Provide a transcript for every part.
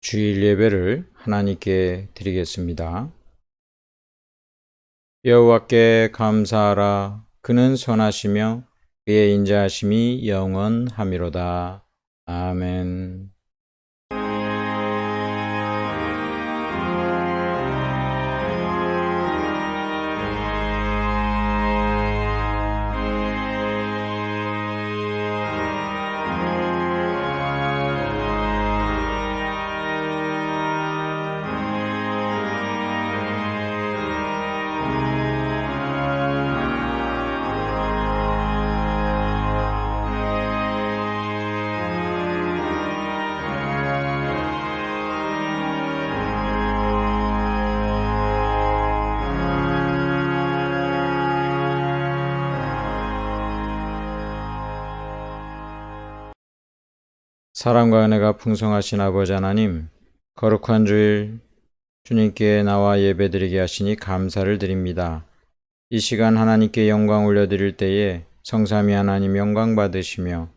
주일 예배를 하나님께 드리겠습니다. 여호와께 감사하라. 그는 선하시며 그의 인자하심이 영원하미로다. 아멘. 사랑과 은혜가 풍성하신 아버지 하나님, 거룩한 주일 주님께 나와 예배드리게 하시니 감사를 드립니다. 이 시간 하나님께 영광 올려드릴 때에 성삼위 하나님 영광 받으시며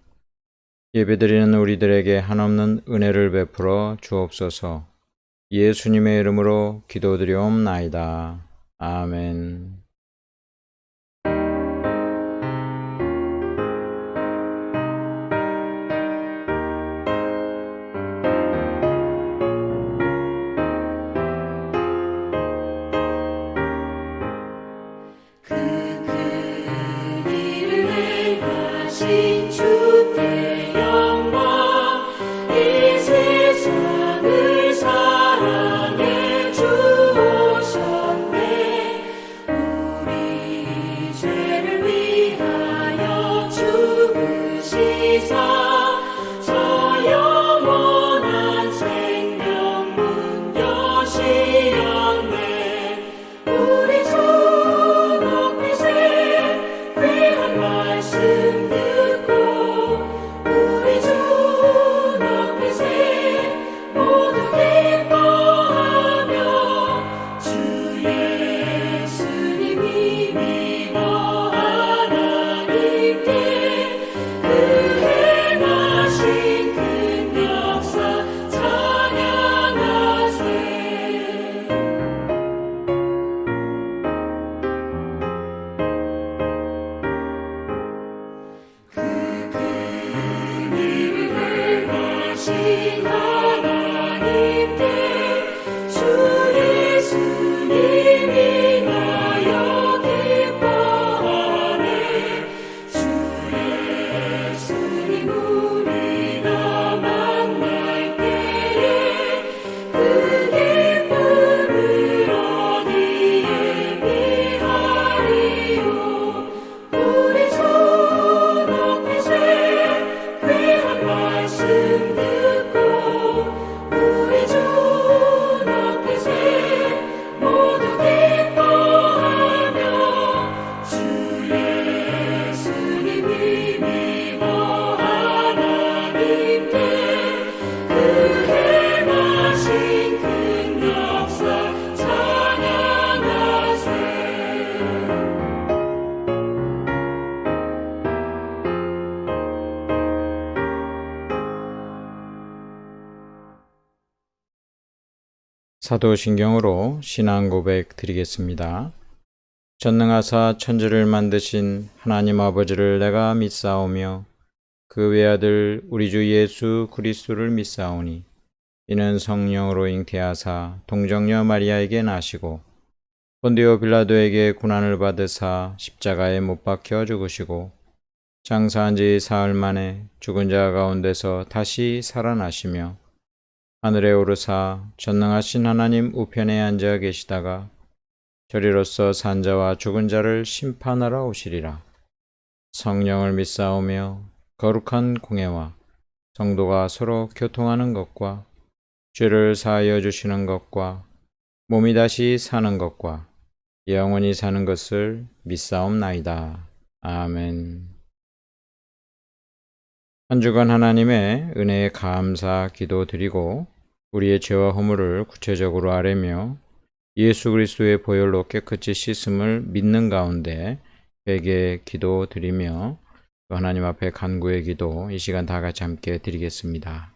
예배드리는 우리들에게 한없는 은혜를 베풀어 주옵소서. 예수님의 이름으로 기도드리옵나이다. 아멘. 사도신경으로 신앙 고백 드리겠습니다. 전능하사 천지를 만드신 하나님 아버지를 내가 믿사오며 그 외아들 우리 주 예수 그리스도를 믿사오니 이는 성령으로 잉태하사 동정녀 마리아에게 나시고 본디오 빌라도에게 고난을 받으사 십자가에 못 박혀 죽으시고 장사한 지 사흘 만에 죽은 자 가운데서 다시 살아나시며 하늘에 오르사 전능하신 하나님 우편에 앉아 계시다가 저리로서 산 자와 죽은 자를 심판하러 오시리라. 성령을 믿사오며 거룩한 공예와 성도가 서로 교통하는 것과 죄를 사하여 주시는 것과 몸이 다시 사는 것과 영원히 사는 것을 믿사옵나이다. 아멘. 한 주간 하나님의 은혜에 감사 기도드리고 우리의 죄와 허물을 구체적으로 아뢰며 예수 그리스도의 보혈로 깨끗이 씻음을 믿는 가운데 회개 기도드리며 하나님 앞에 간구의 기도 이 시간 다 같이 함께 드리겠습니다.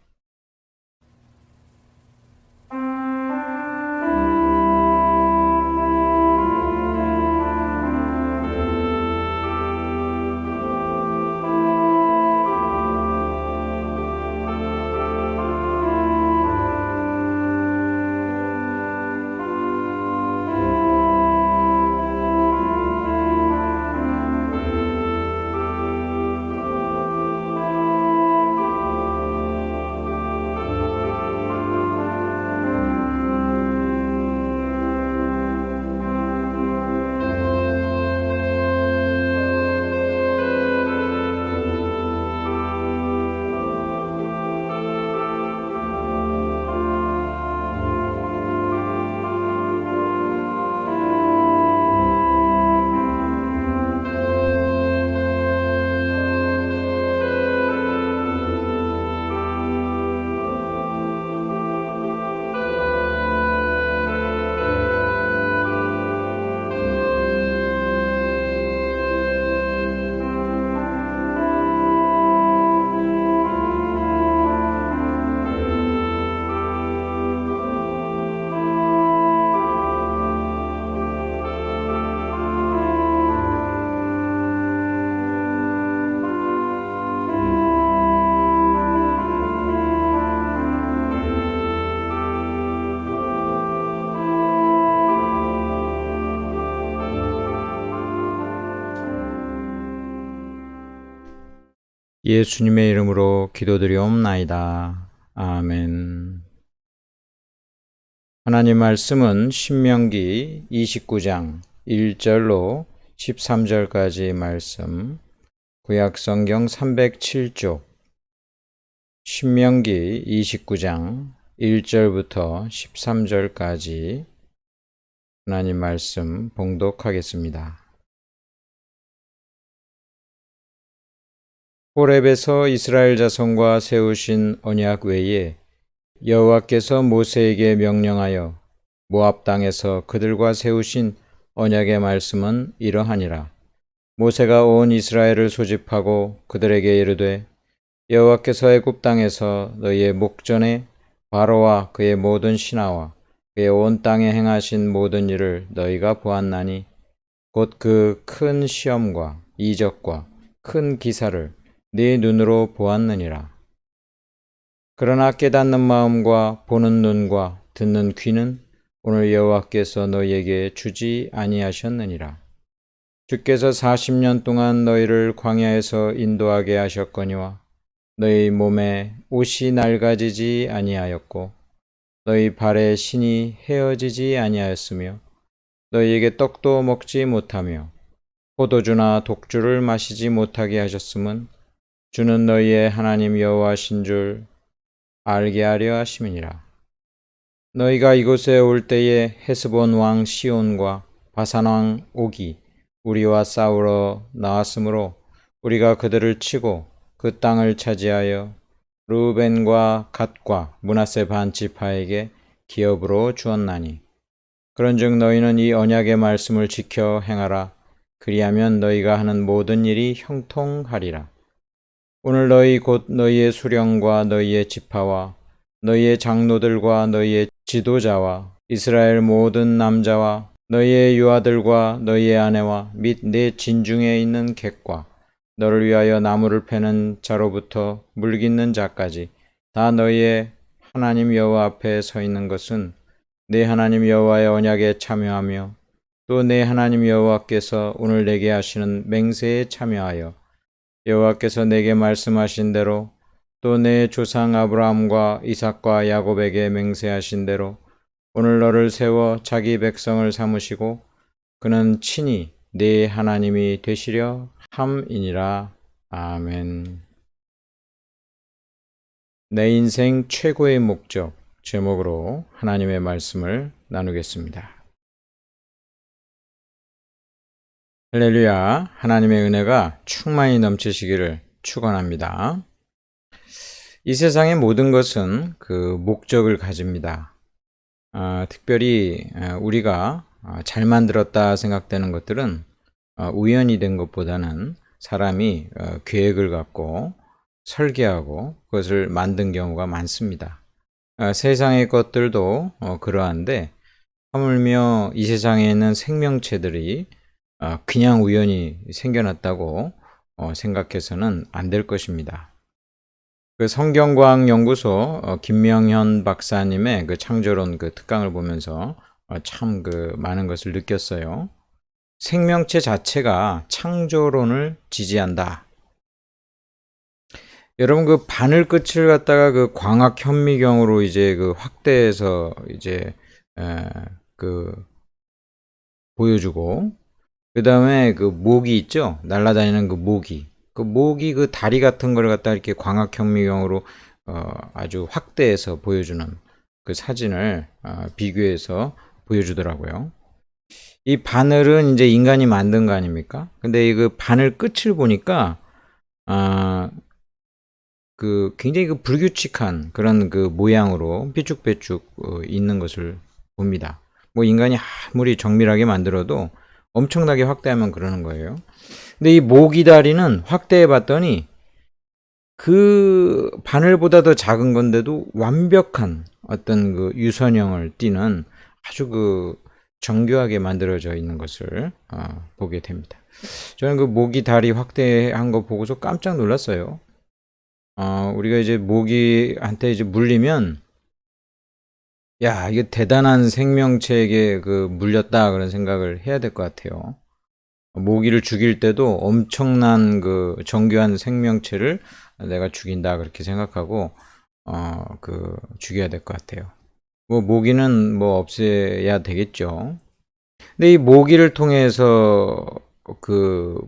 예수님의 이름으로 기도드리옵나이다. 아멘. 하나님 말씀은 신명기 29장 1절로 13절까지 말씀, 구약성경 307쪽, 신명기 29장 1절부터 13절까지 하나님 말씀 봉독하겠습니다. 호렙에서 이스라엘 자손과 세우신 언약 외에 여호와께서 모세에게 명령하여 모압 땅에서 그들과 세우신 언약의 말씀은 이러하니라. 모세가 온 이스라엘을 소집하고 그들에게 이르되 여호와께서 애굽 땅에서 너희의 목전에 바로와 그의 모든 신하와 그의 온 땅에 행하신 모든 일을 너희가 보았나니 곧 그 큰 시험과 이적과 큰 기사를 네 눈으로 보았느니라. 그러나 깨닫는 마음과 보는 눈과 듣는 귀는 오늘 여호와께서 너희에게 주지 아니하셨느니라. 주께서 40년 동안 너희를 광야에서 인도하게 하셨거니와 너희 몸에 옷이 낡아지지 아니하였고 너희 발에 신이 헤어지지 아니하였으며 너희에게 떡도 먹지 못하며 포도주나 독주를 마시지 못하게 하셨음은 주는 너희의 하나님 여호와신 줄 알게 하려 하심이니라. 너희가 이곳에 올 때에 헤스본 왕 시온과 바산 왕 옥이 우리와 싸우러 나왔으므로 우리가 그들을 치고 그 땅을 차지하여 르우벤과 갓과 므낫세 반 지파에게 기업으로 주었나니 그런즉 너희는 이 언약의 말씀을 지켜 행하라. 그리하면 너희가 하는 모든 일이 형통하리라. 오늘 너희 곧 너희의 수령과 너희의 지파와 너희의 장로들과 너희의 지도자와 이스라엘 모든 남자와 너희의 유아들과 너희의 아내와 및 내 진중에 있는 객과 너를 위하여 나무를 패는 자로부터 물 깃는 자까지 다 너희의 하나님 여호와 앞에 서 있는 것은 내 하나님 여호와의 언약에 참여하며 또 내 하나님 여호와께서 오늘 내게 하시는 맹세에 참여하여 여호와께서 내게 말씀하신 대로 또 내 조상 아브라함과 이삭과 야곱에게 맹세하신 대로 오늘 너를 세워 자기 백성을 삼으시고 그는 친히 네 하나님이 되시려 함이니라. 아멘. 내 인생 최고의 목적 제목으로 하나님의 말씀을 나누겠습니다. 할렐루야. 하나님의 은혜가 충만히 넘치시기를 축원합니다. 이 세상의 모든 것은 그 목적을 가집니다. 특별히 우리가 잘 만들었다 생각되는 것들은 우연이 된 것보다는 사람이 계획을 갖고 설계하고 그것을 만든 경우가 많습니다. 세상의 것들도 그러한데 하물며 이 세상에 있는 생명체들이 그냥 우연히 생겨났다고 생각해서는 안 될 것입니다. 그 성경과학연구소 김명현 박사님의 그 창조론 그 특강을 보면서 참 그 많은 것을 느꼈어요. 생명체 자체가 창조론을 지지한다. 여러분 그 바늘 끝을 갖다가 그 광학 현미경으로 이제 그 확대해서 이제 그 보여주고 그 다음에 그 모기 있죠? 날아다니는 그 모기. 그 모기 그 다리 같은 걸 갖다 이렇게 광학 현미경으로 아주 확대해서 보여주는 그 사진을 비교해서 보여주더라고요. 이 바늘은 이제 인간이 만든 거 아닙니까? 근데 이 그 바늘 끝을 보니까 그 굉장히 그 불규칙한 그런 그 모양으로 삐쭉빼쭉 있는 것을 봅니다. 뭐 인간이 아무리 정밀하게 만들어도 엄청나게 확대하면 그러는 거예요. 근데 이 모기 다리는 확대해 봤더니 그 바늘보다 더 작은 건데도 완벽한 어떤 그 유선형을 띠는 아주 그 정교하게 만들어져 있는 것을 보게 됩니다. 저는 그 모기 다리 확대한 거 보고서 깜짝 놀랐어요. 우리가 이제 모기한테 이제 물리면 야, 이게 대단한 생명체에게 그 물렸다 그런 생각을 해야 될 것 같아요. 모기를 죽일 때도 엄청난 그 정교한 생명체를 내가 죽인다 그렇게 생각하고 죽여야 될 것 같아요. 뭐 모기는 뭐 없애야 되겠죠. 근데 이 모기를 통해서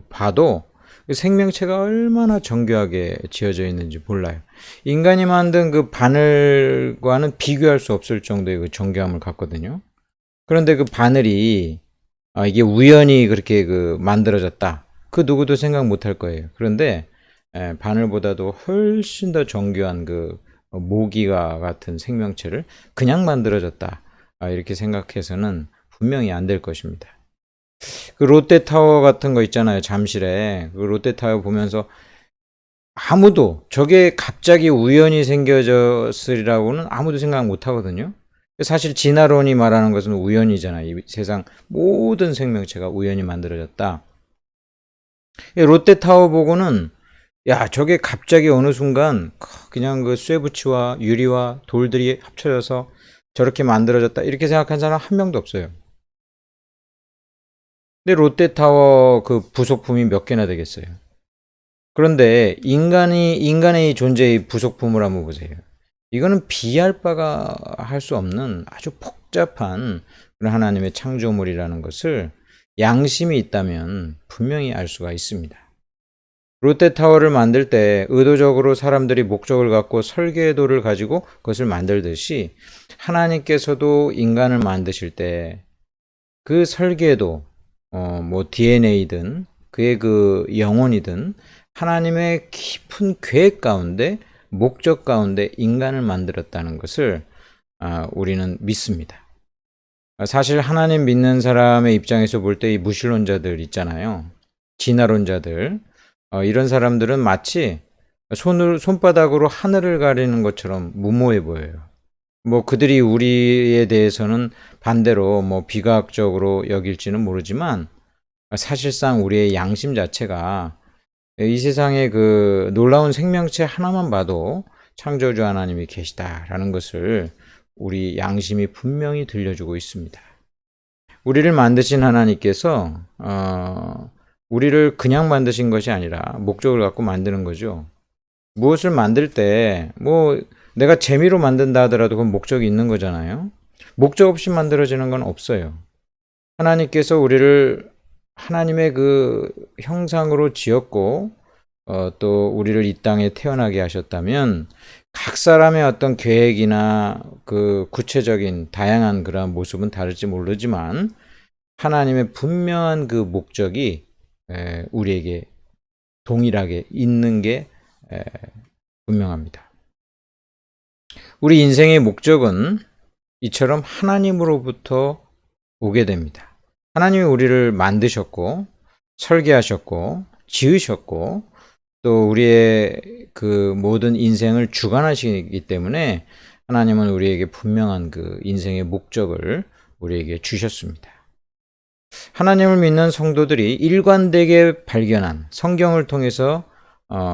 봐도 그 생명체가 얼마나 정교하게 지어져 있는지 몰라요. 인간이 만든 그 바늘과는 비교할 수 없을 정도의 그 정교함을 갖거든요. 그런데 그 바늘이 이게 우연히 그렇게 만들어졌다. 그 누구도 생각 못 할 거예요. 그런데 바늘보다도 훨씬 더 정교한 모기와 같은 생명체를 그냥 만들어졌다. 이렇게 생각해서는 분명히 안 될 것입니다. 그 롯데타워 같은 거 있잖아요. 잠실에. 그 롯데타워 보면서 아무도 저게 갑자기 우연히 생겨졌으리라고는 아무도 생각 못 하거든요. 사실 진화론이 말하는 것은 우연이잖아요. 이 세상 모든 생명체가 우연히 만들어졌다. 롯데타워 보고는 야, 저게 갑자기 어느 순간 그냥 그 쇠붙이와 유리와 돌들이 합쳐져서 저렇게 만들어졌다. 이렇게 생각한 사람 한 명도 없어요. 근데 롯데타워 그 부속품이 몇 개나 되겠어요. 그런데 인간의 존재의 부속품을 한번 보세요. 이거는 비할 바가 할 수 없는 아주 복잡한 그런 하나님의 창조물이라는 것을 양심이 있다면 분명히 알 수가 있습니다. 롯데타워를 만들 때 의도적으로 사람들이 목적을 갖고 설계도를 가지고 그것을 만들듯이 하나님께서도 인간을 만드실 때 그 설계도, 뭐 DNA든 그의 그 영혼이든 하나님의 깊은 계획 가운데 목적 가운데 인간을 만들었다는 것을 우리는 믿습니다. 사실 하나님 믿는 사람의 입장에서 볼 때 이 무신론자들 있잖아요. 진화론자들. 이런 사람들은 마치 손바닥으로 하늘을 가리는 것처럼 무모해 보여요. 뭐 그들이 우리에 대해서는 반대로 뭐 비과학적으로 여길지는 모르지만 사실상 우리의 양심 자체가 이 세상에 그 놀라운 생명체 하나만 봐도 창조주 하나님이 계시다라는 것을 우리 양심이 분명히 들려주고 있습니다. 우리를 만드신 하나님께서 우리를 그냥 만드신 것이 아니라 목적을 갖고 만드는 거죠. 무엇을 만들 때 뭐 내가 재미로 만든다 하더라도 그건 목적이 있는 거잖아요. 목적 없이 만들어지는 건 없어요. 하나님께서 우리를 하나님의 그 형상으로 지었고 또 우리를 이 땅에 태어나게 하셨다면 각 사람의 어떤 계획이나 그 구체적인 다양한 그러한 모습은 다를지 모르지만 하나님의 분명한 그 목적이 우리에게 동일하게 있는 게 분명합니다. 우리 인생의 목적은 이처럼 하나님으로부터 오게 됩니다. 하나님이 우리를 만드셨고 설계하셨고 지으셨고 또 우리의 그 모든 인생을 주관하시기 때문에 하나님은 우리에게 분명한 그 인생의 목적을 우리에게 주셨습니다. 하나님을 믿는 성도들이 일관되게 발견한 성경을 통해서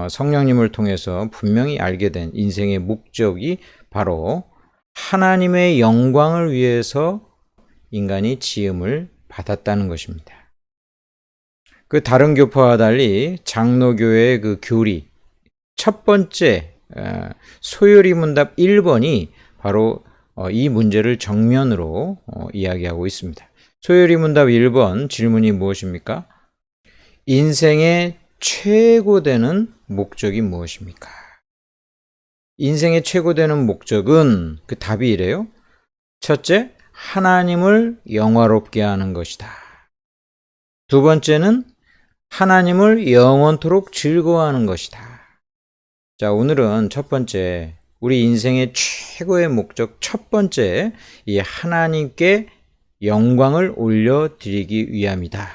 성령님을 통해서 분명히 알게 된 인생의 목적이 바로 하나님의 영광을 위해서 인간이 지음을 받았다는 것입니다. 그 다른 교파와 달리 장로교의 그 교리 첫 번째 소요리 문답 1번이 바로 이 문제를 정면으로 이야기하고 있습니다. 소요리 문답 1번 질문이 무엇입니까? 인생의 최고되는 목적이 무엇입니까? 인생의 최고되는 목적은 그 답이 이래요. 첫째, 하나님을 영화롭게 하는 것이다. 두 번째는 하나님을 영원토록 즐거워하는 것이다. 자, 오늘은 첫 번째, 우리 인생의 최고의 목적 첫 번째, 이 하나님께 영광을 올려드리기 위함이다.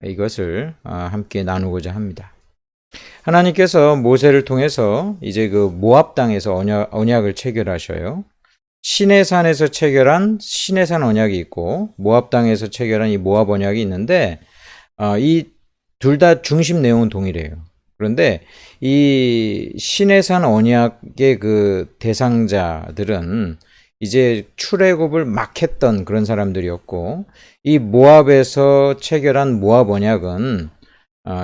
이것을 함께 나누고자 합니다. 하나님께서 모세를 통해서 이제 그 모압 땅에서 언약을 체결하셔요. 시내산에서 체결한 시내산 언약이 있고 모압 땅에서 체결한 이 모압 언약이 있는데 이 둘 다 중심 내용은 동일해요. 그런데 이 시내산 언약의 그 대상자들은 이제 출애굽을 막 했던 그런 사람들이었고, 이 모압에서 체결한 모압 언약은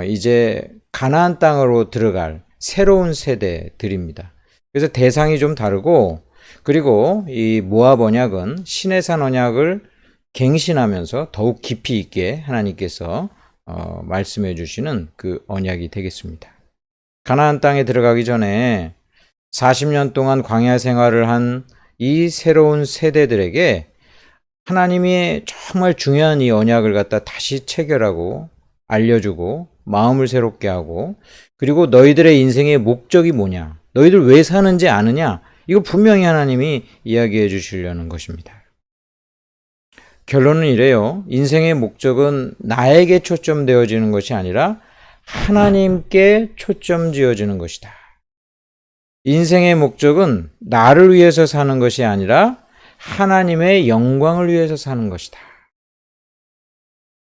이제 가나안 땅으로 들어갈 새로운 세대들입니다. 그래서 대상이 좀 다르고, 그리고 이 모압 언약은 시내산 언약을 갱신하면서 더욱 깊이 있게 하나님께서 말씀해 주시는 그 언약이 되겠습니다. 가나안 땅에 들어가기 전에 40년 동안 광야 생활을 한 이 새로운 세대들에게 하나님이 정말 중요한 이 언약을 갖다 다시 체결하고 알려주고 마음을 새롭게 하고, 그리고 너희들의 인생의 목적이 뭐냐, 너희들 왜 사는지 아느냐, 이거 분명히 하나님이 이야기해 주시려는 것입니다. 결론은 이래요. 인생의 목적은 나에게 초점되어지는 것이 아니라 하나님께 초점 지어지는 것이다. 인생의 목적은 나를 위해서 사는 것이 아니라 하나님의 영광을 위해서 사는 것이다.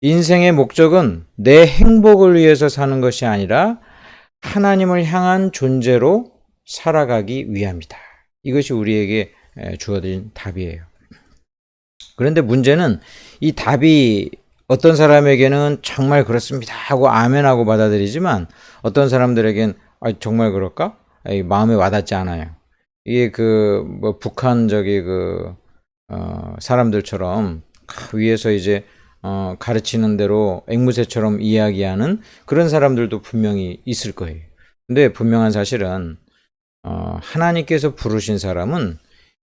인생의 목적은 내 행복을 위해서 사는 것이 아니라 하나님을 향한 존재로 살아가기 위함이다. 이것이 우리에게 주어진 답이에요. 그런데 문제는 이 답이 어떤 사람에게는 정말 그렇습니다 하고 아멘하고 받아들이지만, 어떤 사람들에겐 정말 그럴까? 마음에 와닿지 않아요. 이게 북한 사람들처럼 위에서 이제 가르치는 대로 앵무새처럼 이야기하는 그런 사람들도 분명히 있을 거예요. 근데 분명한 사실은 하나님께서 부르신 사람은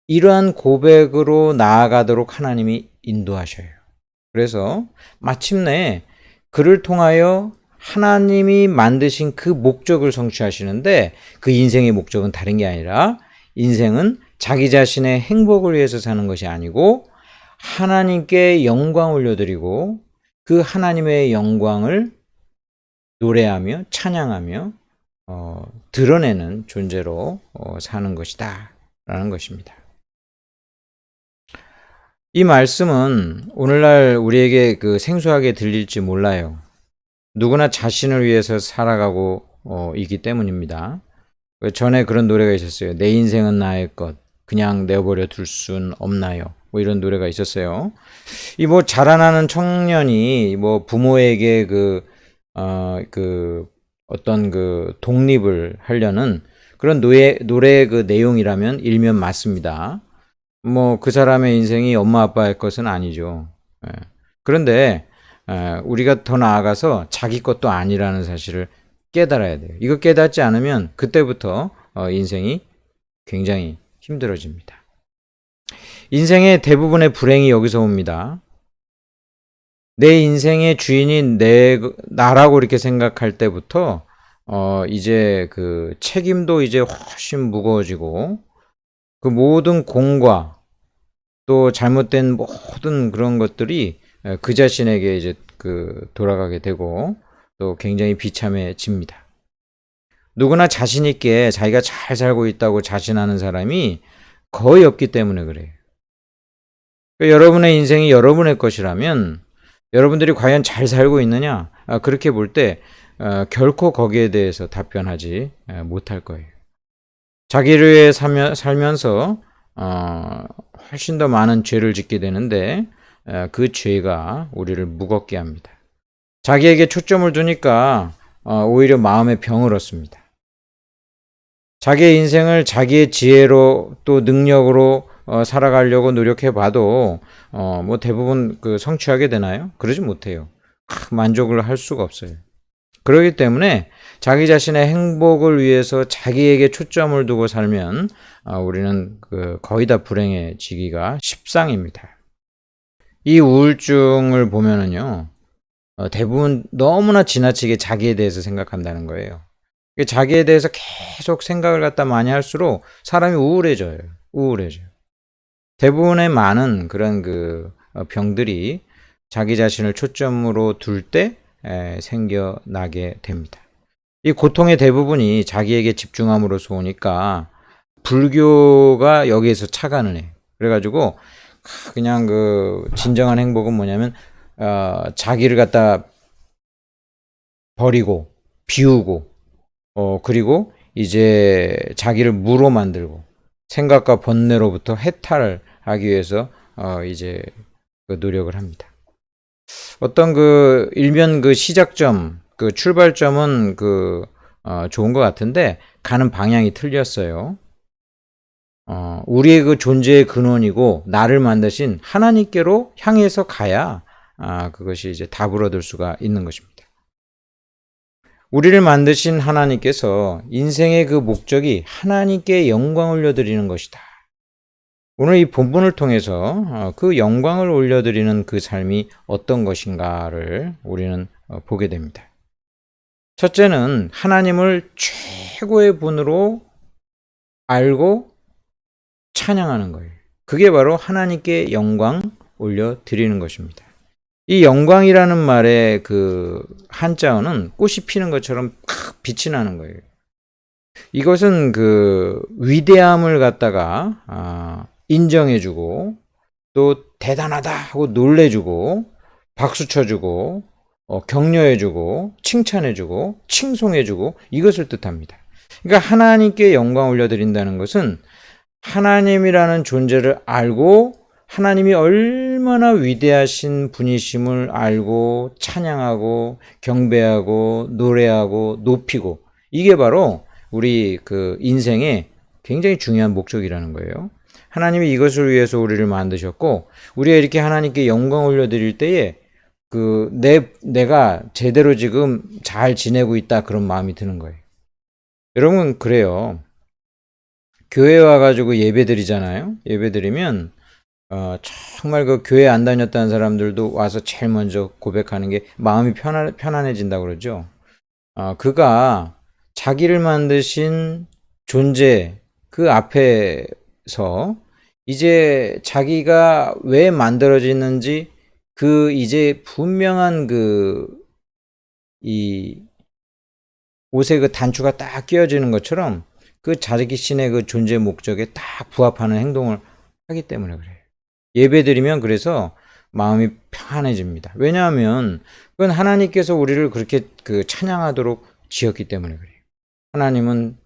이러한 고백으로 나아가도록 하나님이 인도하셔요. 그래서 마침내 그를 통하여 하나님이 만드신 그 목적을 성취하시는데, 그 인생의 목적은 다른 게 아니라, 인생은 자기 자신의 행복을 위해서 사는 것이 아니고 하나님께 영광 올려드리고 그 하나님의 영광을 노래하며 찬양하며 드러내는 존재로 사는 것이다 라는 것입니다. 이 말씀은 오늘날 우리에게 생소하게 들릴지 몰라요. 누구나 자신을 위해서 살아가고 있기 때문입니다. 전에 그런 노래가 있었어요. 내 인생은 나의 것, 그냥 내버려 둘 순 없나요? 뭐 이런 노래가 있었어요. 이 자라나는 청년이 부모에게 어떤 독립을 하려는 그런 노래의 그 내용이라면 일면 맞습니다. 그 사람의 인생이 엄마 아빠의 것은 아니죠. 그런데 우리가 더 나아가서 자기 것도 아니라는 사실을 깨달아야 돼요. 이거 깨닫지 않으면 그때부터 인생이 굉장히 힘들어집니다. 인생의 대부분의 불행이 여기서 옵니다. 내 인생의 주인이 나라고 이렇게 생각할 때부터 이제 책임도 이제 훨씬 무거워지고, 그 모든 공과 또 잘못된 모든 그런 것들이 그 자신에게 이제 돌아가게 되고 또 굉장히 비참해집니다. 누구나 자신 있게 자기가 잘 살고 있다고 자신하는 사람이 거의 없기 때문에 그래요. 그러니까 여러분의 인생이 여러분의 것이라면 여러분들이 과연 잘 살고 있느냐? 그렇게 볼 때 결코 거기에 대해서 답변하지 못할 거예요. 자기를 위해 살면서 훨씬 더 많은 죄를 짓게 되는데 그 죄가 우리를 무겁게 합니다. 자기에게 초점을 두니까 오히려 마음의 병을 얻습니다. 자기의 인생을 자기의 지혜로 또 능력으로 살아가려고 노력해봐도 대부분 성취하게 되나요? 그러지 못해요. 만족을 할 수가 없어요. 그렇기 때문에 자기 자신의 행복을 위해서 자기에게 초점을 두고 살면 우리는 거의 다 불행해지기가 십상입니다. 이 우울증을 보면은요, 대부분 너무나 지나치게 자기에 대해서 생각한다는 거예요. 자기에 대해서 계속 생각을 갖다 많이 할수록 사람이 우울해져요. 대부분의 많은 그런 병들이 자기 자신을 초점으로 둘 때 생겨나게 됩니다. 이 고통의 대부분이 자기에게 집중함으로써 오니까 불교가 여기에서 착안을 해요. 그래가지고 그냥 진정한 행복은 뭐냐면 자기를 갖다 버리고 비우고 그리고 이제 자기를 무로 만들고 생각과 번뇌로부터 해탈을 하기 위해서 이제 그 노력을 합니다. 어떤 그 일면 그 시작점, 그 출발점은 좋은 것 같은데 가는 방향이 틀렸어요. 우리의 그 존재의 근원이고 나를 만드신 하나님께로 향해서 가야 그것이 이제 답을 얻을 수가 있는 것입니다. 우리를 만드신 하나님께서 인생의 그 목적이 하나님께 영광을 올려드리는 것이다. 오늘 이 본문을 통해서 그 영광을 올려드리는 그 삶이 어떤 것인가를 우리는 보게 됩니다. 첫째는 하나님을 최고의 분으로 알고 찬양하는 거예요. 그게 바로 하나님께 영광 올려드리는 것입니다. 이 영광이라는 말의 그 한자어는 꽃이 피는 것처럼 팍 빛이 나는 거예요. 이것은 그 위대함을 갖다가 인정해주고 또 대단하다 하고 놀래주고 박수 쳐주고 격려해주고 칭찬해주고 칭송해주고 이것을 뜻합니다. 그러니까 하나님께 영광 올려드린다는 것은 하나님이라는 존재를 알고 하나님이 얼마나 위대하신 분이심을 알고 찬양하고 경배하고 노래하고 높이고 이게 바로 우리 그 인생의 굉장히 중요한 목적이라는 거예요. 하나님이 이것을 위해서 우리를 만드셨고 우리가 이렇게 하나님께 영광 올려드릴 때에 내가 제대로 지금 잘 지내고 있다 그런 마음이 드는 거예요. 여러분 그래요. 교회 와가지고 예배 드리잖아요. 예배 드리면 정말 그 교회 안 다녔다는 사람들도 와서 제일 먼저 고백하는 게 마음이 편안해진다고 그러죠. 그가 자기를 만드신 존재 그 앞에서 이제 자기가 왜 만들어지는지 그 이제 분명한 이 옷에 그 단추가 딱 끼워지는 것처럼 그 자기 신의 그 존재 목적에 딱 부합하는 행동을 하기 때문에 그래요. 예배 드리면 그래서 마음이 평안해집니다. 왜냐하면 그건 하나님께서 우리를 그렇게 그 찬양하도록 지었기 때문에 그래요. 하나님은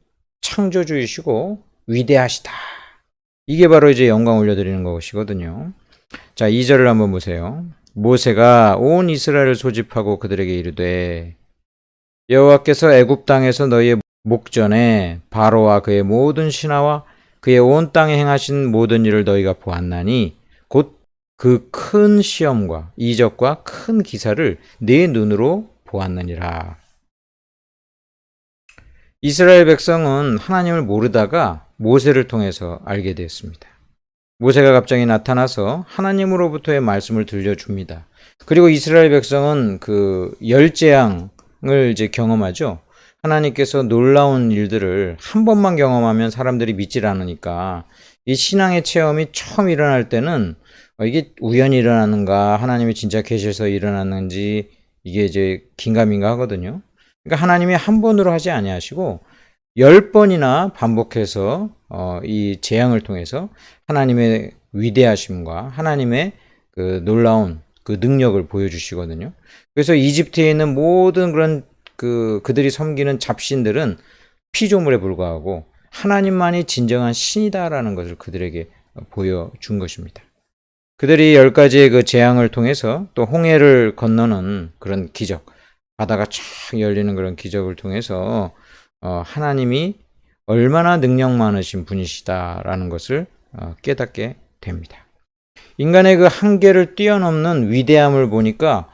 창조주이시고 위대하시다. 이게 바로 이제 영광 올려드리는 것이거든요. 자, 2절을 한번 보세요. 모세가 온 이스라엘을 소집하고 그들에게 이르되 여호와께서 애굽 땅에서 너희의 목전에 바로와 그의 모든 신하와 그의 온 땅에 행하신 모든 일을 너희가 보았나니 곧 그 큰 시험과 이적과 큰 기사를 네 눈으로 보았느니라. 이스라엘 백성은 하나님을 모르다가 모세를 통해서 알게 되었습니다. 모세가 갑자기 나타나서 하나님으로부터의 말씀을 들려줍니다. 그리고 이스라엘 백성은 그 열재앙을 이제 경험하죠. 하나님께서 놀라운 일들을 한 번만 경험하면 사람들이 믿질 않으니까 이 신앙의 체험이 처음 일어날 때는 이게 우연히 일어나는가 하나님이 진짜 계셔서 일어났는지 이게 이제 긴가민가 하거든요. 그러니까 하나님이 한 번으로 하지 아니하시고 10번이나 반복해서 이 재앙을 통해서 하나님의 위대하심과 하나님의 그 놀라운 그 능력을 보여주시거든요. 그래서 이집트에 있는 모든 그런 그들이 섬기는 잡신들은 피조물에 불과하고 하나님만이 진정한 신이다라는 것을 그들에게 보여준 것입니다. 그들이 10가지의 그 재앙을 통해서 또 홍해를 건너는 그런 기적, 바다가 쫙 열리는 그런 기적을 통해서 하나님이 얼마나 능력 많으신 분이시다라는 것을 깨닫게 됩니다. 인간의 그 한계를 뛰어넘는 위대함을 보니까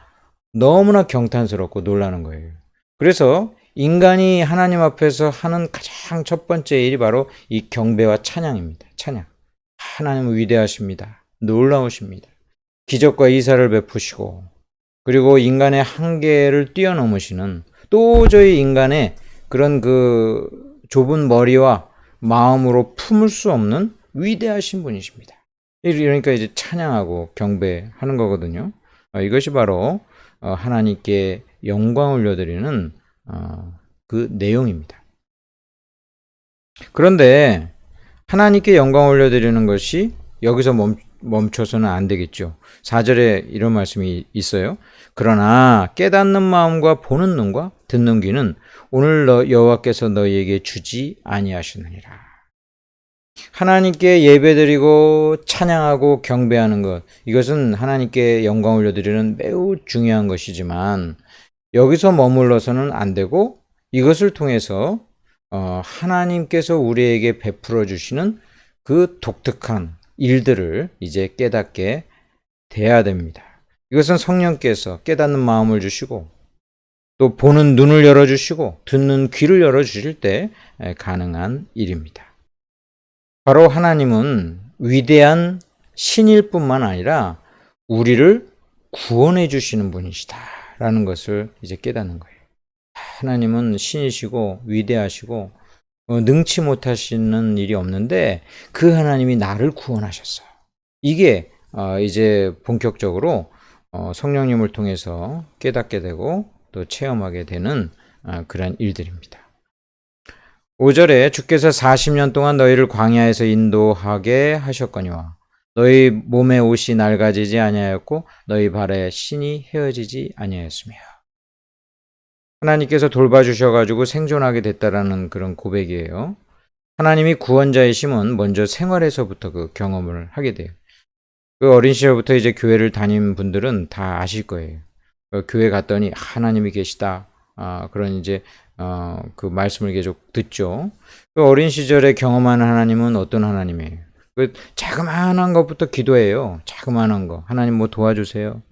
너무나 경탄스럽고 놀라는 거예요. 그래서 인간이 하나님 앞에서 하는 가장 첫 번째 일이 바로 이 경배와 찬양입니다. 찬양. 하나님은 위대하십니다. 놀라우십니다. 기적과 이사를 베푸시고 그리고 인간의 한계를 뛰어넘으시는 도저히 인간의 그런 그 좁은 머리와 마음으로 품을 수 없는 위대하신 분이십니다. 그러니까 이제 찬양하고 경배하는 거거든요. 이것이 바로 하나님께 영광 올려드리는 그 내용입니다. 그런데 하나님께 영광 올려드리는 것이 여기서 멈춰서는 안 되겠죠. 4절에 이런 말씀이 있어요. 그러나 깨닫는 마음과 보는 눈과 듣는 귀는 오늘 여호와께서 너희에게 주지 아니하시느니라. 하나님께 예배드리고 찬양하고 경배하는 것, 이것은 하나님께 영광 올려드리는 매우 중요한 것이지만 여기서 머물러서는 안 되고 이것을 통해서 하나님께서 우리에게 베풀어 주시는 그 독특한 일들을 이제 깨닫게 돼야 됩니다. 이것은 성령께서 깨닫는 마음을 주시고 또 보는 눈을 열어주시고 듣는 귀를 열어주실 때 가능한 일입니다. 바로 하나님은 위대한 신일 뿐만 아니라 우리를 구원해 주시는 분이시다라는 것을 이제 깨닫는 거예요. 하나님은 신이시고 위대하시고 능치 못하시는 일이 없는데 그 하나님이 나를 구원하셨어요. 이게 이제 본격적으로 성령님을 통해서 깨닫게 되고 또 체험하게 되는 그런 일들입니다. 5절에 주께서 40년 동안 너희를 광야에서 인도하게 하셨거니와 너희 몸에 옷이 낡아지지 아니하였고 너희 발에 신이 헤어지지 아니하였으며. 하나님께서 돌봐주셔가지고 생존하게 됐다라는 그런 고백이에요. 하나님이 구원자이심은 먼저 생활에서부터 그 경험을 하게 돼요. 그 어린 시절부터 이제 교회를 다닌 분들은 다 아실 거예요. 교회 갔더니 하나님이 계시다. 그런 이제 그 말씀을 계속 듣죠. 그 어린 시절에 경험하는 하나님은 어떤 하나님이에요? 그 자그마한 것부터 기도해요. 자그마한 거. 하나님 뭐 도와주세요.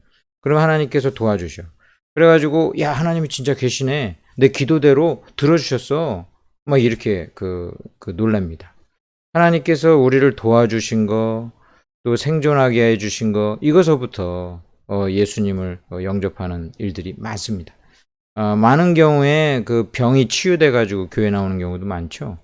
그럼 하나님께서 도와주셔. 그래가지고 야 하나님이 진짜 계시네. 내 기도대로 들어주셨어. 막 이렇게 놀랍니다. 하나님께서 우리를 도와주신 거, 또 생존하게 해주신 거, 이것서부터 예수님을 영접하는 일들이 많습니다. 많은 경우에 그 병이 치유돼 가지고 교회 나오는 경우도 많죠.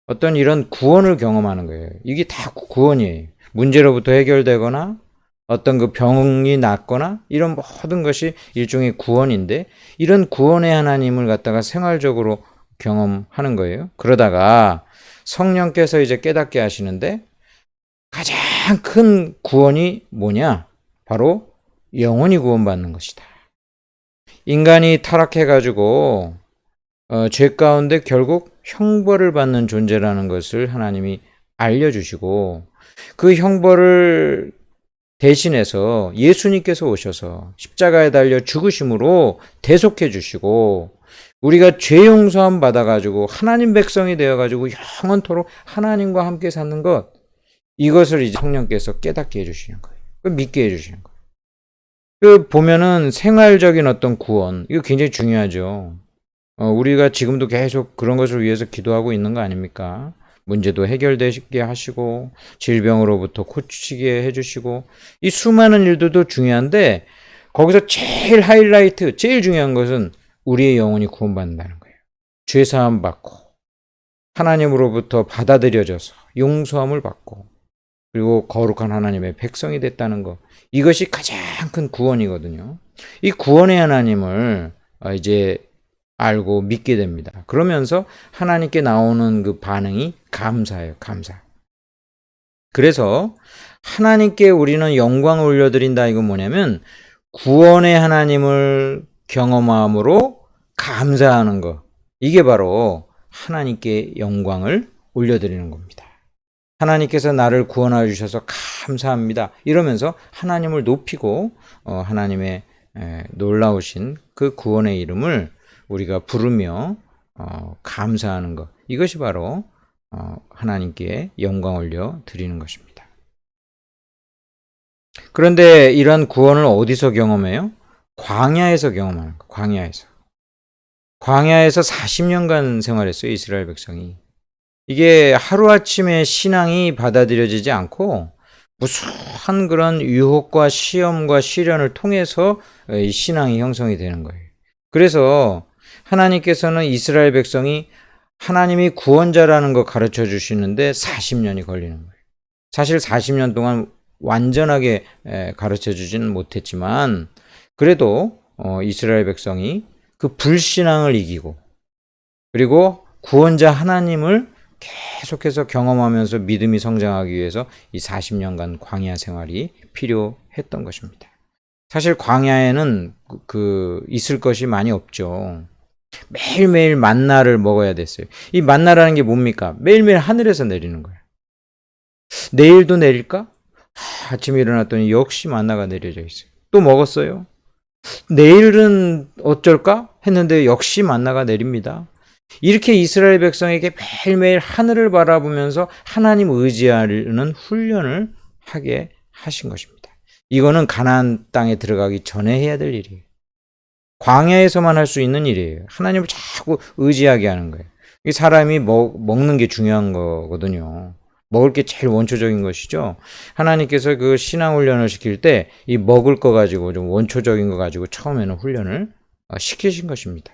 어떤 이런 구원을 경험하는 거예요. 이게 다 구원이에요. 문제로부터 해결되거나 어떤 그 병이 낫거나 이런 모든 것이 일종의 구원인데 이런 구원의 하나님을 갖다가 생활적으로 경험하는 거예요. 그러다가 성령께서 이제 깨닫게 하시는데 가장 큰 구원이 뭐냐? 바로 영원히 구원받는 것이다. 인간이 타락해가지고 죄 가운데 결국 형벌을 받는 존재라는 것을 하나님이 알려주시고 그 형벌을 대신해서 예수님께서 오셔서 십자가에 달려 죽으심으로 대속해 주시고 우리가 죄 용서함 받아가지고 하나님 백성이 되어가지고 영원토록 하나님과 함께 사는 것, 이것을 이제 성령께서 깨닫게 해주시는 거예요. 믿게 해주시는 거예요. 그 보면은 생활적인 어떤 구원, 이거 굉장히 중요하죠. 우리가 지금도 계속 그런 것을 위해서 기도하고 있는 거 아닙니까? 문제도 해결되게 하시고 질병으로부터 고치게 해주시고 이 수많은 일들도 중요한데 거기서 제일 하이라이트, 제일 중요한 것은 우리의 영혼이 구원받는다는 거예요. 죄사함 받고 하나님으로부터 받아들여져서 용서함을 받고 그리고 거룩한 하나님의 백성이 됐다는 것, 이것이 가장 큰 구원이거든요. 이 구원의 하나님을 이제 알고 믿게 됩니다. 그러면서 하나님께 나오는 그 반응이 감사예요. 감사. 그래서 하나님께 우리는 영광을 올려드린다. 이건 뭐냐면 구원의 하나님을 경험함으로 감사하는 것. 이게 바로 하나님께 영광을 올려드리는 겁니다. 하나님께서 나를 구원하여 주셔서 감사합니다. 이러면서 하나님을 높이고 하나님의 놀라우신 그 구원의 이름을 우리가 부르며 감사하는 것, 이것이 바로 하나님께 영광 올려 드리는 것입니다. 그런데 이런 구원을 어디서 경험해요? 광야에서 경험하는 거. 광야에서 40년간 생활했어요, 이스라엘 백성이. 이게 하루아침에 신앙이 받아들여지지 않고 무수한 그런 유혹과 시험과 시련을 통해서 이 신앙이 형성이 되는 거예요. 그래서 하나님께서는 이스라엘 백성이 하나님이 구원자라는 거 가르쳐 주시는데 40년이 걸리는 거예요. 사실 40년 동안 완전하게 가르쳐 주지는 못했지만 그래도 이스라엘 백성이 그 불신앙을 이기고 그리고 구원자 하나님을 계속해서 경험하면서 믿음이 성장하기 위해서 이 40년간 광야 생활이 필요했던 것입니다. 사실 광야에는 있을 것이 많이 없죠. 매일매일 만나를 먹어야 됐어요. 이 만나라는 게 뭡니까? 매일매일 하늘에서 내리는 거예요. 내일도 내릴까? 아침에 일어났더니 역시 만나가 내려져 있어요. 또 먹었어요. 내일은 어쩔까? 했는데 역시 만나가 내립니다. 이렇게 이스라엘 백성에게 매일매일 하늘을 바라보면서 하나님 의지하는 훈련을 하게 하신 것입니다. 이거는 가나안 땅에 들어가기 전에 해야 될 일이에요. 광야에서만 할 수 있는 일이에요. 하나님을 자꾸 의지하게 하는 거예요. 사람이 먹는 게 중요한 거거든요. 먹을 게 제일 원초적인 것이죠. 하나님께서 그 신앙 훈련을 시킬 때 이 먹을 거 가지고 좀 원초적인 거 가지고 처음에는 훈련을 시키신 것입니다.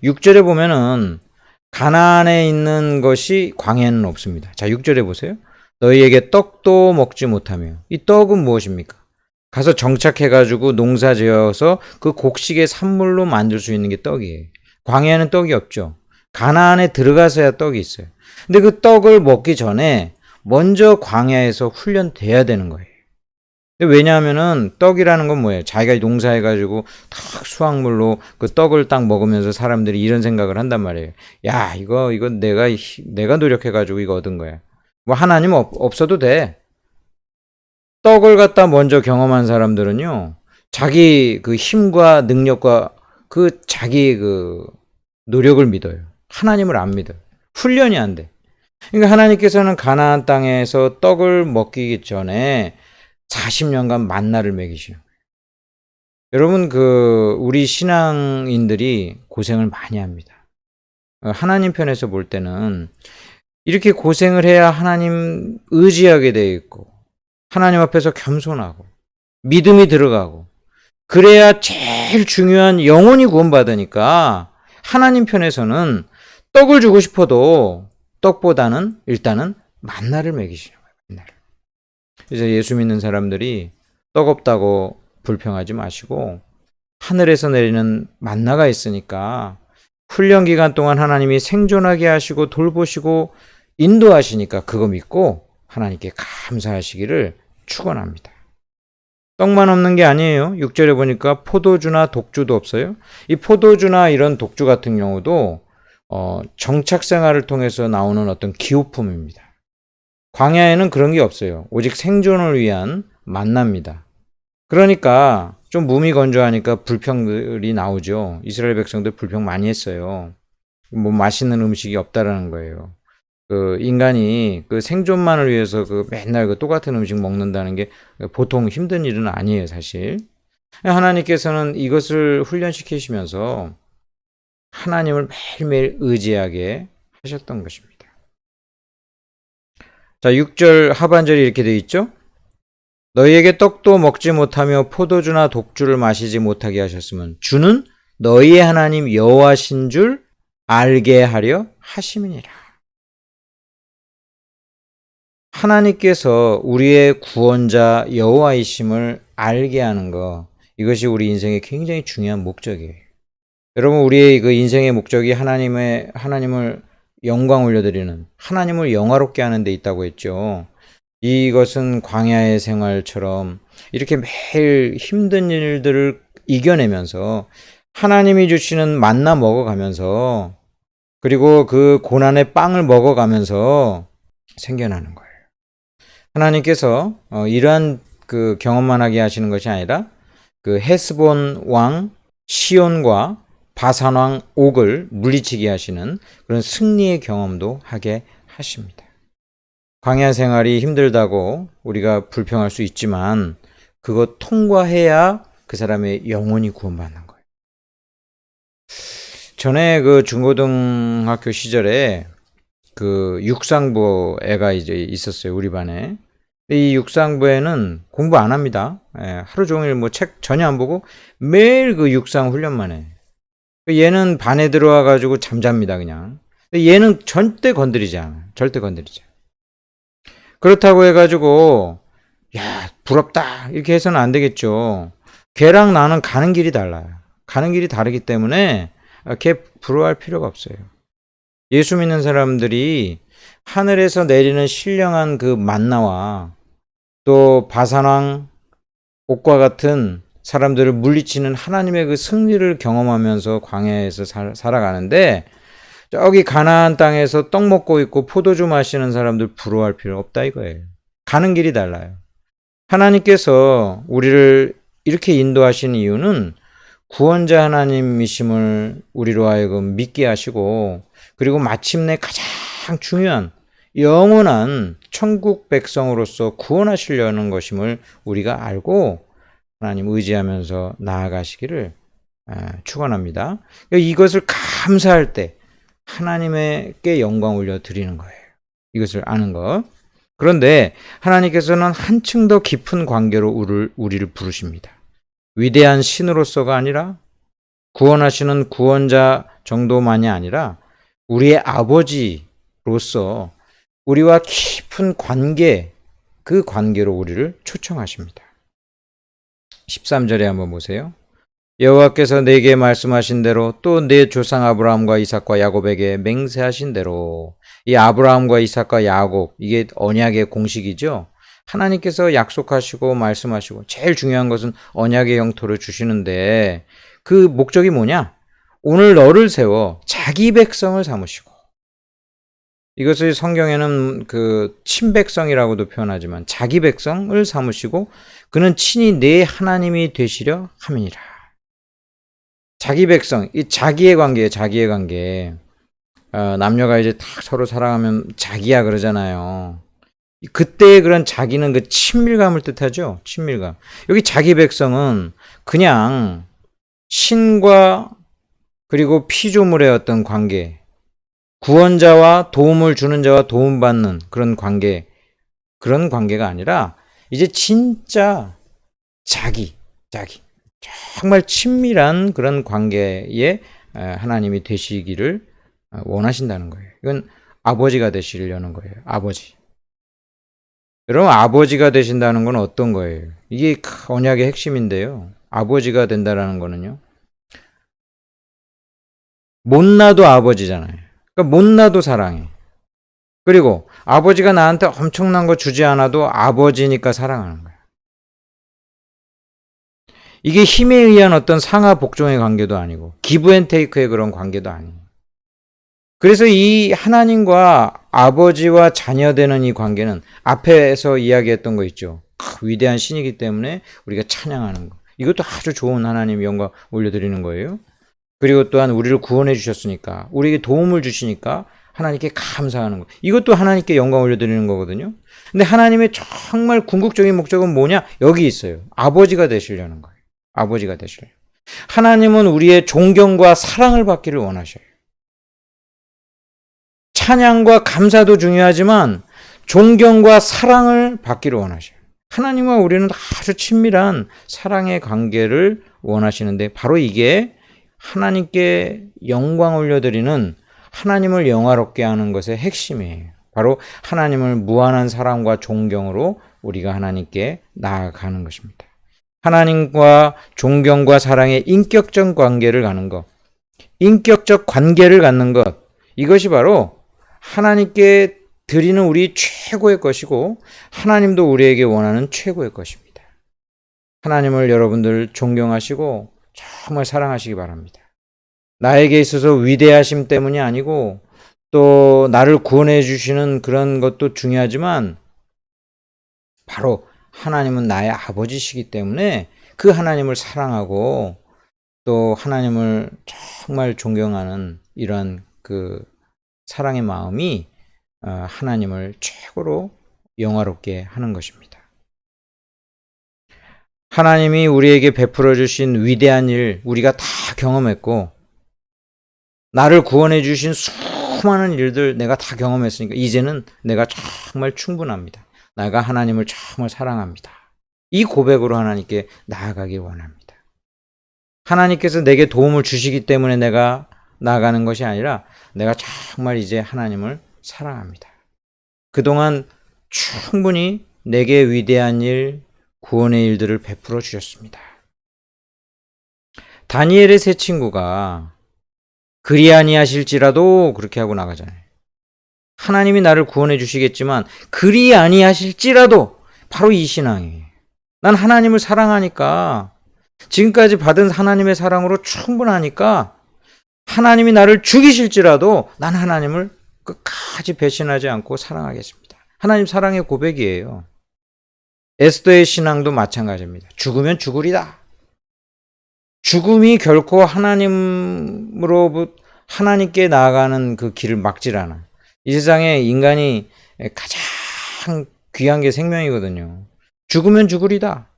6절에 보면은 가나안에 있는 것이 광야에는 없습니다. 자, 6절에 보세요. 너희에게 떡도 먹지 못하며. 이 떡은 무엇입니까? 가서 정착해가지고 농사 지어서 그 곡식의 산물로 만들 수 있는 게 떡이에요. 광야에는 떡이 없죠. 가나안에 들어가서야 떡이 있어요. 근데 그 떡을 먹기 전에 먼저 광야에서 훈련돼야 되는 거예요. 왜냐하면은 떡이라는 건 뭐예요? 자기가 농사해가지고 딱 수확물로 그 떡을 딱 먹으면서 사람들이 이런 생각을 한단 말이에요. 야, 이거 내가 노력해가지고 이거 얻은 거야. 뭐 하나님 없어도 돼. 떡을 갖다 먼저 경험한 사람들은요, 자기 그 힘과 능력과 그 자기 그 노력을 믿어요. 하나님을 안 믿어요. 훈련이 안 돼. 그러니까 하나님께서는 가나안 땅에서 떡을 먹기 전에 40년간 만나를 먹이시는 거예요. 여러분, 우리 신앙인들이 고생을 많이 합니다. 하나님 편에서 볼 때는 이렇게 고생을 해야 하나님 의지하게 되어 있고, 하나님 앞에서 겸손하고, 믿음이 들어가고, 그래야 제일 중요한 영혼이 구원받으니까 하나님 편에서는 떡을 주고 싶어도 떡보다는 일단은 만나를 먹이시는 거예요. 만나를. 그래서 예수 믿는 사람들이 떡 없다고 불평하지 마시고 하늘에서 내리는 만나가 있으니까 훈련 기간 동안 하나님이 생존하게 하시고 돌보시고 인도하시니까 그거 믿고 하나님께 감사하시기를 축원합니다. 떡만 없는 게 아니에요. 6절에 보니까 포도주나 독주도 없어요. 이 포도주나 이런 독주 같은 경우도 정착 생활을 통해서 나오는 어떤 기호품입니다. 광야에는 그런 게 없어요. 오직 생존을 위한 만나입니다. 그러니까 좀 몸이 건조하니까 불평들이 나오죠. 이스라엘 백성들 불평 많이 했어요. 뭐 맛있는 음식이 없다라는 거예요. 인간이 생존만을 위해서 맨날 똑같은 음식 먹는다는 게 보통 힘든 일은 아니에요, 사실. 하나님께서는 이것을 훈련시키시면서 하나님을 매일매일 의지하게 하셨던 것입니다. 자, 6절 하반절이 이렇게 되어 있죠? 너희에게 떡도 먹지 못하며 포도주나 독주를 마시지 못하게 하셨으면 주는 너희의 하나님 여호와신 줄 알게 하려 하심이니라. 하나님께서 우리의 구원자 여호와이심을 알게 하는 것, 이것이 우리 인생의 굉장히 중요한 목적이에요. 여러분, 우리의 그 인생의 목적이 하나님을 영광 올려드리는, 하나님을 영화롭게 하는 데 있다고 했죠. 이것은 광야의 생활처럼 이렇게 매일 힘든 일들을 이겨내면서 하나님이 주시는 만나 먹어가면서, 그리고 그 고난의 빵을 먹어가면서 생겨나는 거예요. 하나님께서 이러한 경험만 하게 하시는 것이 아니라 헤스본 왕 시온과 바산 왕 옥을 물리치게 하시는 그런 승리의 경험도 하게 하십니다. 광야 생활이 힘들다고 우리가 불평할 수 있지만 그거 통과해야 그 사람의 영혼이 구원받는 거예요. 전에 중고등학교 시절에 육상부 애가 이제 있었어요, 우리 반에. 이 육상부에는 공부 안 합니다. 하루 종일 책 전혀 안 보고 매일 육상 훈련만 해. 얘는 반에 들어와가지고 잠잡니다, 그냥. 얘는 절대 건드리지 않아. 절대 건드리지 않아. 그렇다고 해가지고, 야, 부럽다. 이렇게 해서는 안 되겠죠. 걔랑 나는 가는 길이 달라요. 가는 길이 다르기 때문에 걔 부러워할 필요가 없어요. 예수 믿는 사람들이 하늘에서 내리는 신령한 만나와 또 바산왕 옥과 같은 사람들을 물리치는 하나님의 승리를 경험하면서 광야에서 살아가는데 저기 가나안 땅에서 떡 먹고 있고 포도주 마시는 사람들 부러워할 필요 없다 이거예요. 가는 길이 달라요. 하나님께서 우리를 이렇게 인도하신 이유는 구원자 하나님이심을 우리로 하여금 믿게 하시고, 그리고 마침내 가장 중요한 영원한 천국 백성으로서 구원하시려는 것임을 우리가 알고 하나님 의지하면서 나아가시기를 축원합니다. 이것을 감사할 때 하나님께 영광 올려 드리는 거예요. 이것을 아는 것. 그런데 하나님께서는 한층 더 깊은 관계로 우리를 부르십니다. 위대한 신으로서가 아니라, 구원하시는 구원자 정도만이 아니라 우리의 아버지로서 우리와 깊은 관계, 그 관계로 우리를 초청하십니다. 13절에 한번 보세요. 여호와께서 내게 말씀하신 대로 또 내 조상 아브라함과 이삭과 야곱에게 맹세하신 대로. 이 아브라함과 이삭과 야곱, 이게 언약의 공식이죠. 하나님께서 약속하시고 말씀하시고 제일 중요한 것은 언약의 영토를 주시는데, 그 목적이 뭐냐? 오늘 너를 세워 자기 백성을 삼으시고, 이것을 성경에는 그 친백성이라고도 표현하지만 자기 백성을 삼으시고 그는 친히 내 하나님이 되시려 함이니라. 자기 백성, 이 자기의 관계예요. 자기의 관계. 남녀가 이제 딱 서로 사랑하면 자기야 그러잖아요. 그때의 그런 자기는 그 친밀감을 뜻하죠. 친밀감. 여기 자기 백성은 그냥 신과 그리고 피조물의 어떤 관계, 구원자와 도움을 주는 자와 도움받는 그런 관계, 그런 관계가 아니라 이제 진짜 자기 정말 친밀한 그런 관계에 하나님이 되시기를 원하신다는 거예요. 이건 아버지가 되시려는 거예요. 아버지. 여러분, 아버지가 되신다는 건 어떤 거예요? 이게 언약의 핵심인데요. 아버지가 된다라는 거는요, 못나도 아버지잖아요. 그러니까 못나도 사랑해. 그리고 아버지가 나한테 엄청난 거 주지 않아도 아버지니까 사랑하는 거야. 이게 힘에 의한 어떤 상하 복종의 관계도 아니고 기브 앤 테이크의 그런 관계도 아니에요. 그래서 이 하나님과 아버지와 자녀되는 이 관계는 앞에서 이야기했던 거 있죠. 위대한 신이기 때문에 우리가 찬양하는 거. 이것도 아주 좋은 하나님 영광 올려드리는 거예요. 그리고 또한 우리를 구원해 주셨으니까, 우리에게 도움을 주시니까 하나님께 감사하는 거. 이것도 하나님께 영광 올려드리는 거거든요. 근데 하나님의 정말 궁극적인 목적은 뭐냐? 여기 있어요. 아버지가 되시려는 거예요. 아버지가 되시려요. 하나님은 우리의 존경과 사랑을 받기를 원하셔요. 찬양과 감사도 중요하지만 존경과 사랑을 받기를 원하셔요. 하나님과 우리는 아주 친밀한 사랑의 관계를 원하시는데, 바로 이게 하나님께 영광 올려드리는, 하나님을 영화롭게 하는 것의 핵심이에요. 바로 하나님을 무한한 사랑과 존경으로 우리가 하나님께 나아가는 것입니다. 하나님과 존경과 사랑의 인격적 관계를 갖는 것, 인격적 관계를 갖는 것, 이것이 바로 하나님께 드리는 우리 최고의 것이고 하나님도 우리에게 원하는 최고의 것입니다. 하나님을 여러분들 존경하시고 정말 사랑하시기 바랍니다. 나에게 있어서 위대하심 때문이 아니고, 또 나를 구원해 주시는 그런 것도 중요하지만, 바로 하나님은 나의 아버지시기 때문에 그 하나님을 사랑하고 또 하나님을 정말 존경하는 이러한 그 사랑의 마음이 하나님을 최고로 영화롭게 하는 것입니다. 하나님이 우리에게 베풀어 주신 위대한 일 우리가 다 경험했고, 나를 구원해 주신 수많은 일들 내가 다 경험했으니까 이제는 내가 정말 충분합니다. 내가 하나님을 정말 사랑합니다. 이 고백으로 하나님께 나아가길 원합니다. 하나님께서 내게 도움을 주시기 때문에 내가 나아가는 것이 아니라 내가 정말 이제 하나님을 사랑합니다. 그동안 충분히 내게 위대한 일, 구원의 일들을 베풀어 주셨습니다. 다니엘의 세 친구가 그리 아니하실지라도 그렇게 하고 나가잖아요. 하나님이 나를 구원해 주시겠지만 그리 아니하실지라도, 바로 이 신앙이에요. 난 하나님을 사랑하니까, 지금까지 받은 하나님의 사랑으로 충분하니까 하나님이 나를 죽이실지라도 난 하나님을 끝까지 배신하지 않고 사랑하겠습니다. 하나님 사랑의 고백이에요. 에스더의 신앙도 마찬가지입니다. 죽으면 죽으리다. 죽음이 결코 하나님께 나아가는 그 길을 막질 않아. 이 세상에 인간이 가장 귀한 게 생명이거든요. 죽으면 죽으리다.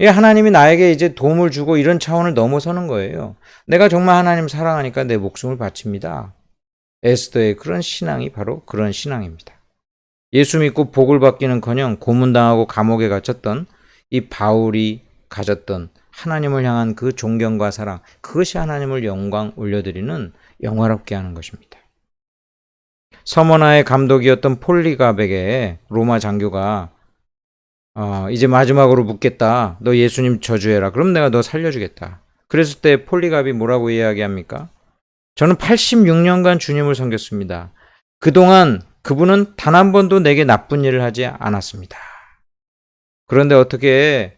하나님이 나에게 이제 도움을 주고 이런 차원을 넘어서는 거예요. 내가 정말 하나님 사랑하니까 내 목숨을 바칩니다. 에스더의 그런 신앙이 바로 그런 신앙입니다. 예수 믿고 복을 받기는커녕 고문당하고 감옥에 갇혔던 이 바울이 가졌던 하나님을 향한 그 존경과 사랑, 그것이 하나님을 영광 올려드리는 영화롭게 하는 것입니다. 서머나의 감독이었던 폴리갑에게 로마 장교가 이제 마지막으로 묻겠다. 너 예수님 저주해라. 그럼 내가 너 살려주겠다. 그랬을 때 폴리갑이 뭐라고 이야기합니까? 저는 86년간 주님을 섬겼습니다. 그동안 그분은 단 한 번도 내게 나쁜 일을 하지 않았습니다. 그런데 어떻게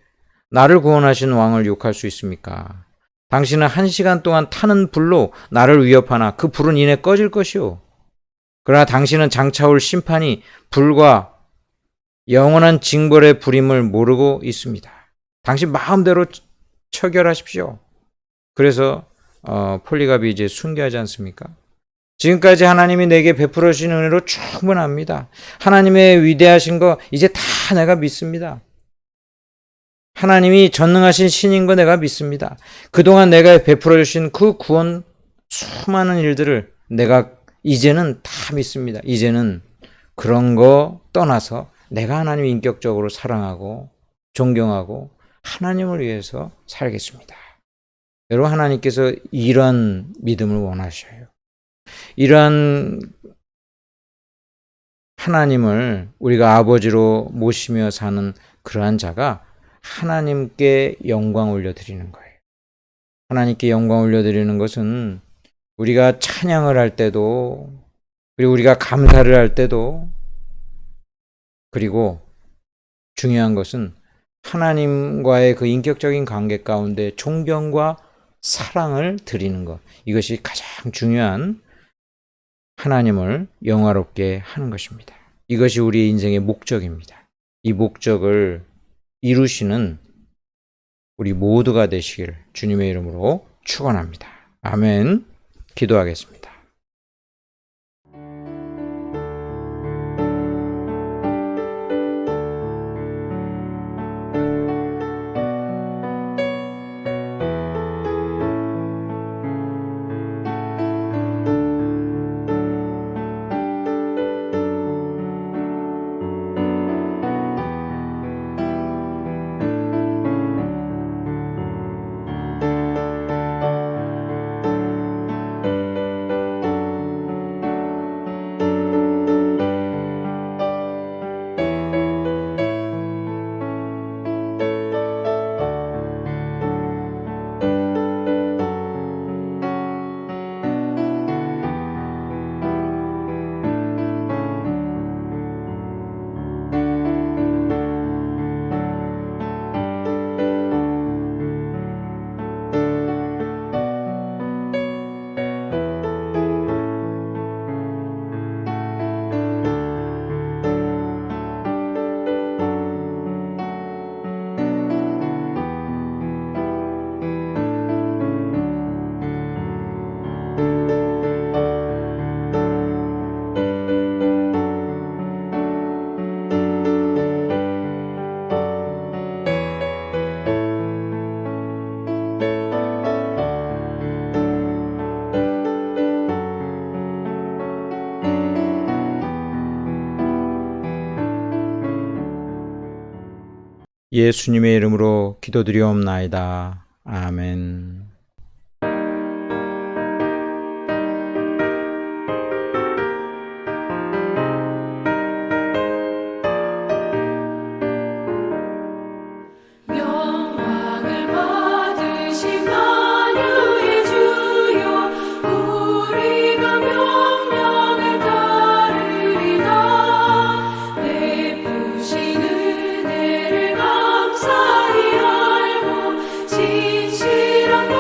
나를 구원하신 왕을 욕할 수 있습니까? 당신은 1시간 동안 타는 불로 나를 위협하나 그 불은 이내 꺼질 것이오. 그러나 당신은 장차올 심판이 불과 영원한 징벌의 불임을 모르고 있습니다. 당신 마음대로 처결하십시오. 그래서 폴리갑이 이제 순교하지 않습니까? 지금까지 하나님이 내게 베풀어 주신 은혜로 충분합니다. 하나님의 위대하신 거 이제 다 내가 믿습니다. 하나님이 전능하신 신인 거 내가 믿습니다. 그동안 내가 베풀어 주신 그 구원 수많은 일들을 내가 이제는 다 믿습니다. 이제는 그런 거 떠나서 내가 하나님을 인격적으로 사랑하고 존경하고 하나님을 위해서 살겠습니다. 여러분, 하나님께서 이런 믿음을 원하셔요. 이러한 하나님을 우리가 아버지로 모시며 사는 그러한 자가 하나님께 영광 올려드리는 거예요. 하나님께 영광 올려드리는 것은 우리가 찬양을 할 때도, 그리고 우리가 감사를 할 때도, 그리고 중요한 것은 하나님과의 그 인격적인 관계 가운데 존경과 사랑을 드리는 것. 이것이 가장 중요한 하나님을 영화롭게 하는 것입니다. 이것이 우리의 인생의 목적입니다. 이 목적을 이루시는 우리 모두가 되시길 주님의 이름으로 축원합니다. 아멘. 기도하겠습니다. 예수님의 이름으로 기도드리옵나이다. 아멘. 진실한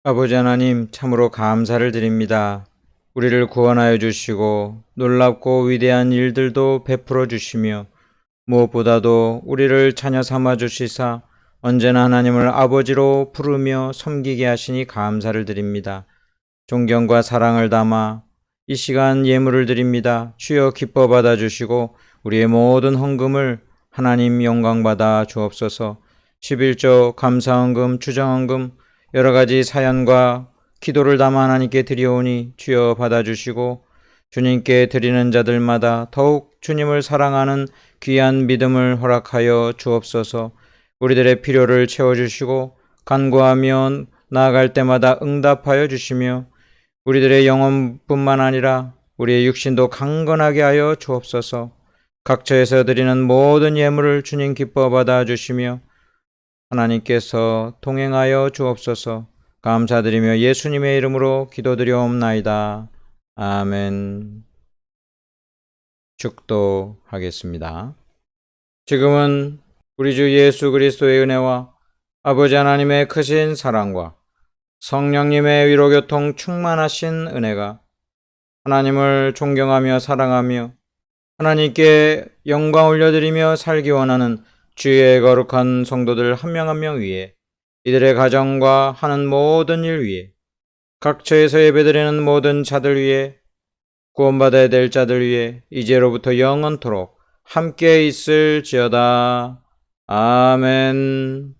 아버지 하나님, 참으로 감사를 드립니다. 우리를 구원하여 주시고 놀랍고 위대한 일들도 베풀어 주시며 무엇보다도 우리를 자녀 삼아 주시사 언제나 하나님을 아버지로 부르며 섬기게 하시니 감사를 드립니다. 존경과 사랑을 담아 이 시간 예물을 드립니다. 주여 기뻐 받아 주시고 우리의 모든 헌금을 하나님 영광 받아 주옵소서. 11조 감사헌금, 추정헌금 여러 가지 사연과 기도를 담아 하나님께 드리오니 주여 받아주시고 주님께 드리는 자들마다 더욱 주님을 사랑하는 귀한 믿음을 허락하여 주옵소서. 우리들의 필요를 채워주시고 간구하며 나아갈 때마다 응답하여 주시며 우리들의 영혼뿐만 아니라 우리의 육신도 강건하게 하여 주옵소서. 각처에서 드리는 모든 예물을 주님 기뻐 받아주시며 하나님께서 동행하여 주옵소서. 감사드리며 예수님의 이름으로 기도드리옵나이다. 아멘. 축도하겠습니다. 지금은 우리 주 예수 그리스도의 은혜와 아버지 하나님의 크신 사랑과 성령님의 위로교통 충만하신 은혜가 하나님을 존경하며 사랑하며 하나님께 영광 올려드리며 살기 원하는 주의 거룩한 성도들 한 명 한 명 위에, 이들의 가정과 하는 모든 일 위에, 각처에서 예배드리는 모든 자들 위에, 구원받아야 될 자들 위에 이제로부터 영원토록 함께 있을지어다. 아멘.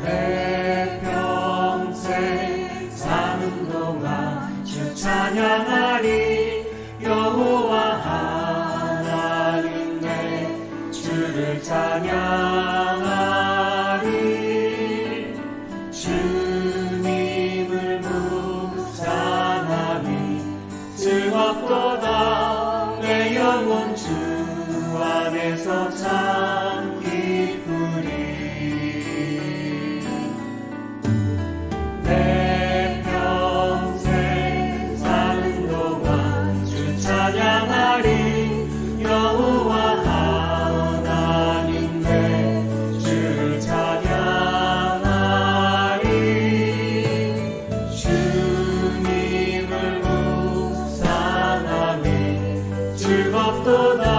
내 평생 사는 동안 주 찬양하리. 여호와 하나님 내 주를 찬양하리. 주님을 묵상하니 즐겁도다. 내 영혼 주 안에서 참 기쁘리. 내 평생 사는 동안 주 찬양하리. 여호와 하나님 내 주를 찬양하리. 주님을 묵상하니 즐겁도다.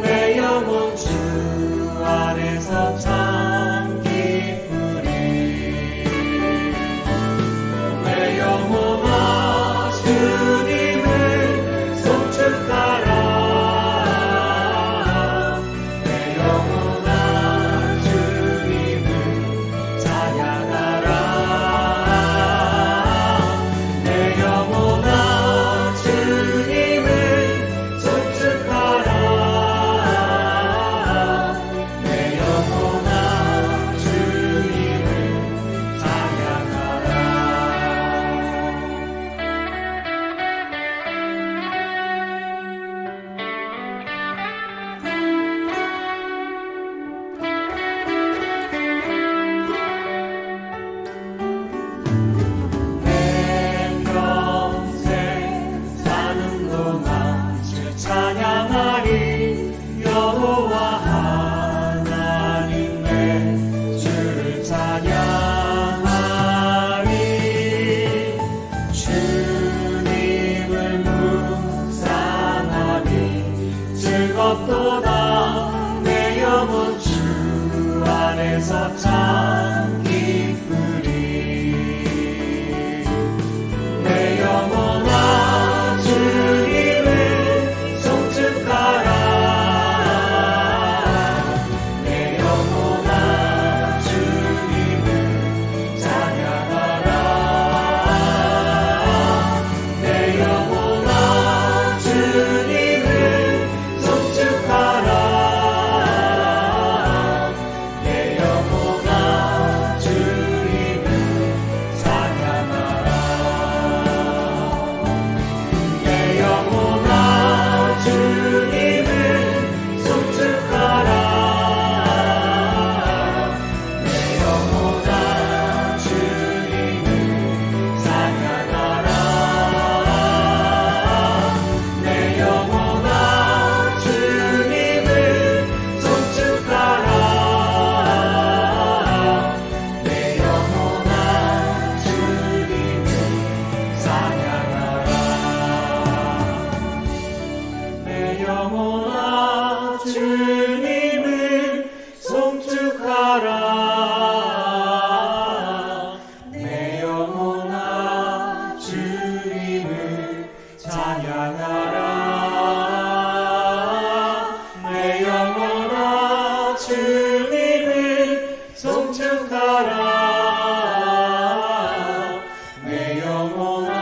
내 영혼 주 안에서 참 기쁘리. 내 영혼아 주님을 송축하라. 내 영혼아 주님을 찬양하라. 내 영혼아 주님을 송축하라. 영원한